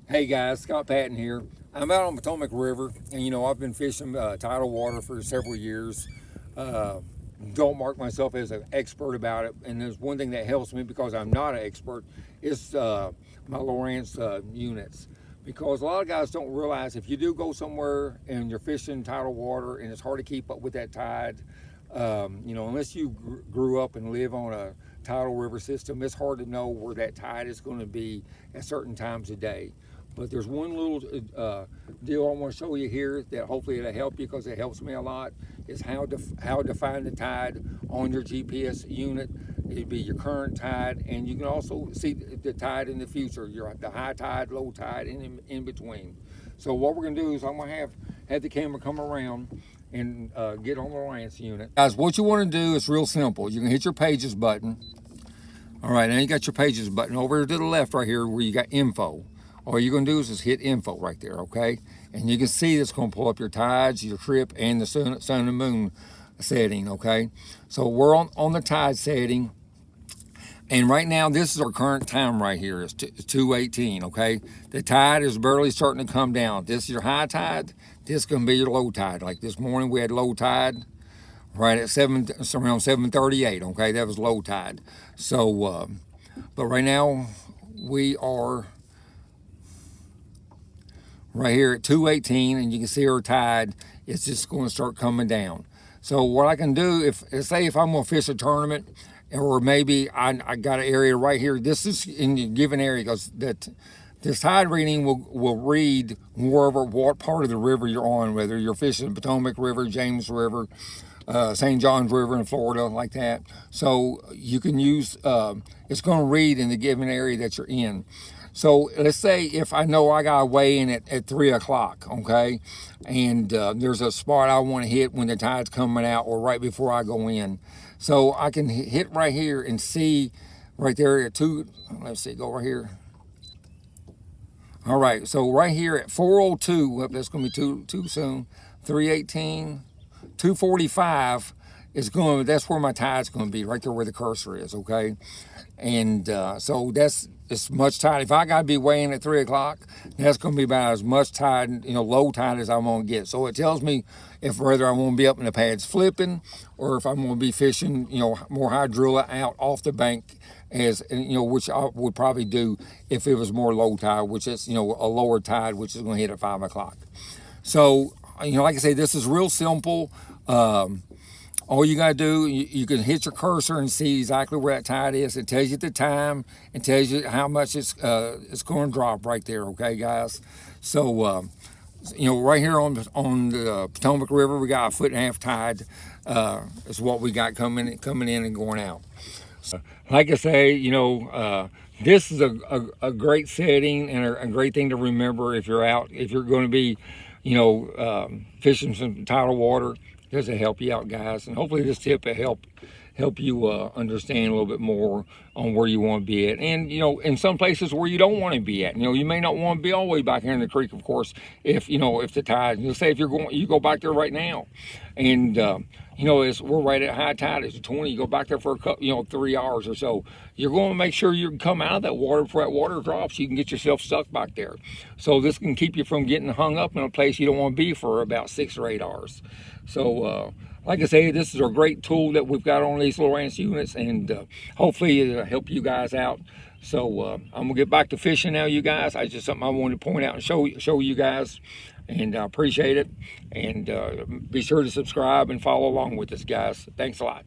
Hey guys, Scott Patton here. I'm out on Potomac River, and I've been fishing tidal water for several years. Uh, don't mark myself as an expert about it, and there's one thing that helps me because I'm not an expert is my Lowrance units. Because a lot of guys don't realize if you do go somewhere and you're fishing tidal water and it's hard to keep up with that tide, unless you grew up and live on a tidal river system, it's hard to know where that tide is going to be at certain times of day. But there's one little deal I want to show you here that hopefully it'll help you because it helps me a lot, is how to find the tide on your GPS unit. It'd be your current tide, and you can also see the tide in the future, the high tide, low tide, and in between. So what we're gonna do is I'm gonna have the camera come around and get on the Lowrance unit. Guys, what you wanna do is real simple. You can hit your pages button. All right, now you got your pages button over to the left right here where you got info. All you're gonna do is just hit info right there, okay? And you can see it's gonna pull up your tides, your trip, and the sun and moon setting, okay? So we're on the tide setting. And right now, this is our current time right here. It's 2:18, okay? The tide is barely starting to come down. This is your high tide. This is gonna be your low tide. Like this morning, we had low tide right at around 7:38, okay? That was low tide. So, but right now, we are right here at 2:18, and you can see our tide. It's just going to start coming down. So what I can do, if I'm going to fish a tournament, or maybe I got an area right here. This is in the given area because this tide reading will read wherever, what part of the river you're on, whether you're fishing Potomac River, James River, St. John's River in Florida, like that. So you can use, it's going to read in the given area that you're in. So let's say if I know I got to weigh in at 3 o'clock, okay, and there's a spot I want to hit when the tide's coming out or right before I go in. So I can hit right here and see right there at 2, let's see, go right here. All right, so right here at 4:02, well, that's going to be too soon, 3:18, 2:45 is going. That's where my tide's going to be, right there where the cursor is. Okay, and so that's as much tide. If I got to be weighing at 3 o'clock, that's going to be about as much tide, low tide as I'm going to get. So it tells me if whether I want to be up in the pads flipping or if I'm going to be fishing, more hydrilla out off the bank, as which I would probably do if it was more low tide, which is a lower tide, which is going to hit at 5 o'clock. So like I say, this is real simple. All you got to do, you can hit your cursor and see exactly where that tide is. It tells you the time and tells you how much it's going to drop right there, okay, guys? So, right here on the Potomac River, we got a 1.5 tide is what we got coming in and going out. So, like I say, this is a great setting and a great thing to remember if you're out, if you're going to be, fishing some tidal water. Does it help you out, guys? And hopefully this tip will help you understand a little bit more on where you want to be at, and in some places where you don't want to be at. You may not want to be all the way back here in the creek, of course, if if the tide, let's say if you go back there right now, and we're right at high tide, it's 20, you go back there for a couple, 3 hours or so, you're going to make sure you can come out of that water before that water drops. You can get yourself stuck back there. So this can keep you from getting hung up in a place you don't want to be for about 6 or 8 hours. So like I say, this is a great tool that we've got on these Lowrance units, and hopefully it'll help you guys out. So I'm gonna get back to fishing now, you guys. It's just something I wanted to point out and show you guys, and I appreciate it. And be sure to subscribe and follow along with us, guys. Thanks a lot.